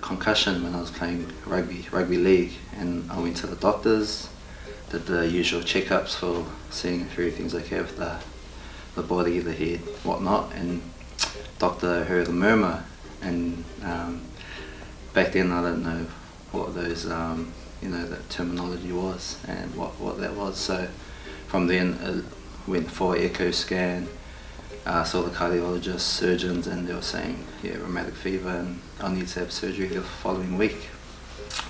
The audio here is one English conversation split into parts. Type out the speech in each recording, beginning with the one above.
concussion when I was playing rugby league, and I went to the doctors, did the usual checkups for seeing if everything's okay with the body, the head, whatnot, and doctor heard a murmur, and back then I didn't know what those that terminology was and what that was. So from then went for echo scan, saw the cardiologist, surgeons, and they were saying, rheumatic fever, and I need to have surgery the following week.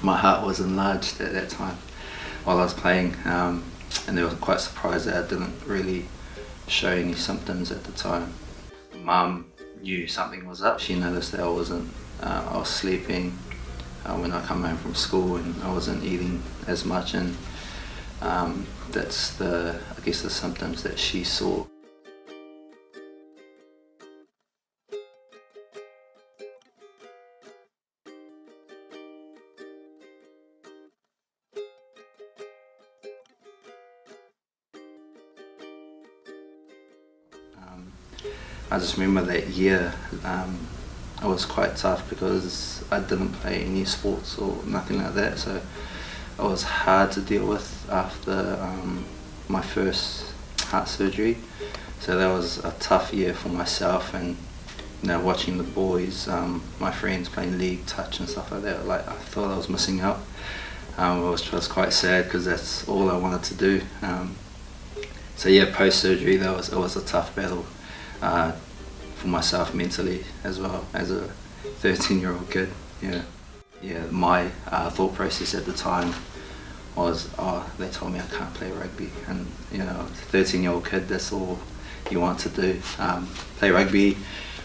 My heart was enlarged at that time while I was playing, and they were quite surprised that I didn't really show any symptoms at the time. Mum knew something was up. She noticed that I was sleeping when I come home from school, and I wasn't eating as much, and that's the symptoms that she saw. I just remember that year, it was quite tough because I didn't play any sports or nothing like that, so it was hard to deal with after my first heart surgery. So that was a tough year for myself, and watching the boys, my friends playing league touch and stuff like that, I thought I was missing out. It was quite sad because that's all I wanted to do. Post surgery, it was a tough battle for myself mentally as well, as a 13-year-old kid. My thought process at the time was, they told me I can't play rugby, and a 13-year-old kid, that's all you want to do, play rugby,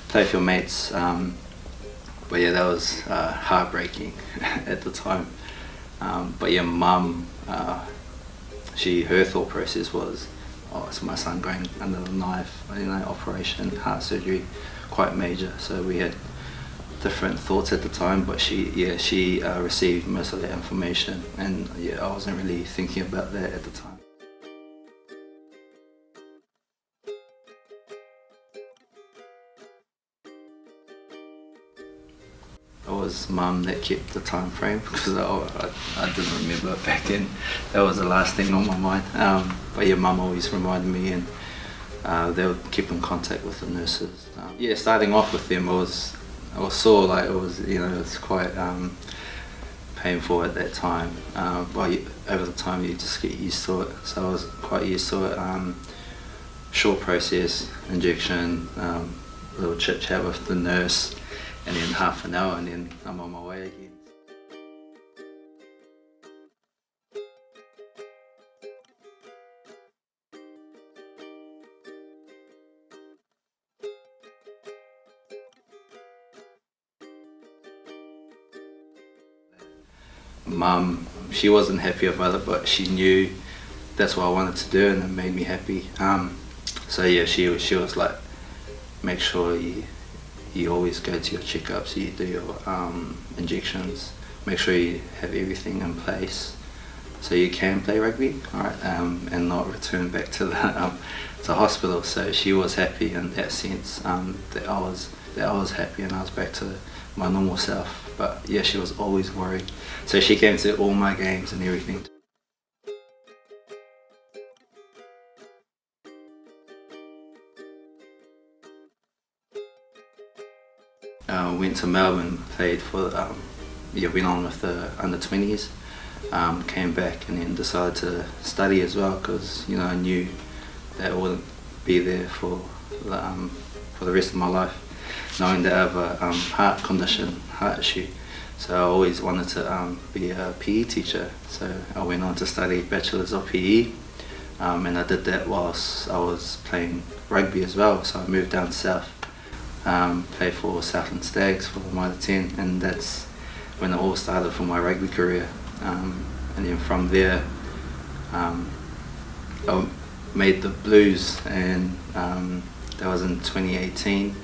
play with your mates. That was heartbreaking at the time. Mum, her thought process was, it's my son going under the knife, operation, heart surgery, quite major. So we had different thoughts at the time, but she received most of that information, and I wasn't really thinking about that at the time. It was Mum that kept the time frame, because I didn't remember back then. That was the last thing on my mind. Mum always reminded me, and they would keep in contact with the nurses. Starting off with them, I was sore, it was quite painful at that time. Over the time you just get used to it, so I was quite used to it. Short process, injection, little chit chat with the nurse, and then half an hour, and then I'm on my way again. Mum, she wasn't happy about it, but she knew that's what I wanted to do, and it made me happy. She was like, make sure you always go to your checkups, you do your injections, make sure you have everything in place so you can play rugby, alright, and not return back to the hospital. So she was happy in that sense, that I was happy and I was back to my normal self. But she was always worried. So she came to all my games and everything. Went to Melbourne, played for, went on with the under-20s, came back and then decided to study as well, because I knew that I wouldn't be there for the rest of my life, knowing that I have a heart issue. So I always wanted to be a PE teacher, so I went on to study Bachelor's of PE, and I did that whilst I was playing rugby as well. So I moved down south, played for Southland Stags for the Mitre 10, and that's when it all started for my rugby career. And then from there, I made the Blues, and that was in 2018,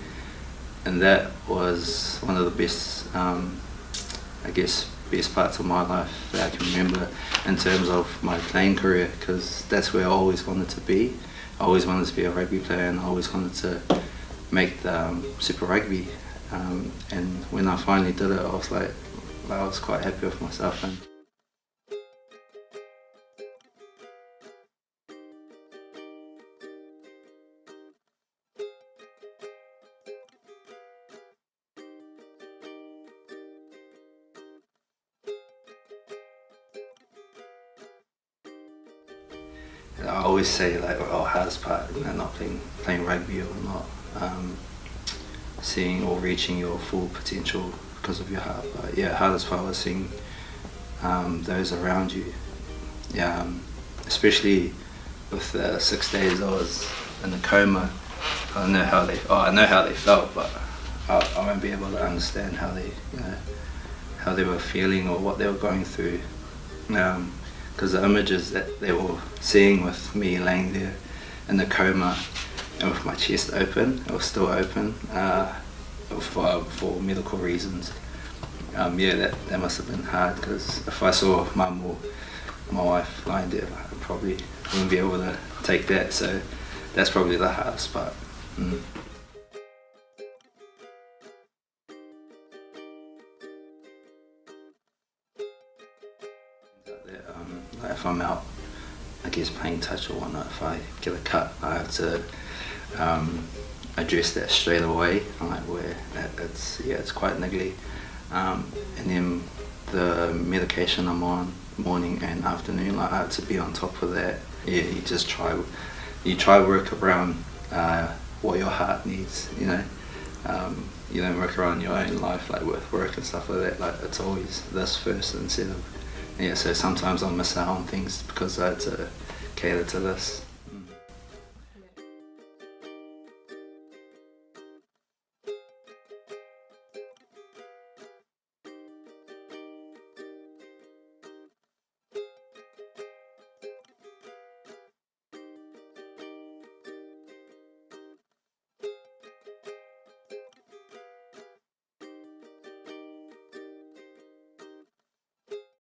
and that was one of the best, best parts of my life that I can remember in terms of my playing career, because that's where I always wanted to be. I always wanted to be a rugby player, and I always wanted to make the Super Rugby, and when I finally did it, I was like, I was quite happy with myself. And I always say like, oh, hardest part, not playing rugby or not seeing or reaching your full potential because of your heart. But yeah, hardest part was seeing those around you. Yeah, especially with the 6 days I was in the coma. I know how they felt, but I won't be able to understand how how they were feeling or what they were going through. Because the images that they were seeing with me laying there in the coma and with my chest open, it was still open for medical reasons. Yeah, that must have been hard, because if I saw mum or my wife lying there, I probably wouldn't be able to take that. So that's probably the hardest part. Like if I'm out, I guess playing touch or whatnot, if I get a cut, I have to address that straight away. I'm like, where it's quite niggly. And then the medication I'm on morning and afternoon, like I have to be on top of that. Yeah, you try work around what your heart needs. You don't work around your own life, like with work and stuff like that. Like it's always this first instead of, yeah, so sometimes I'll miss out on things because I had to cater to this.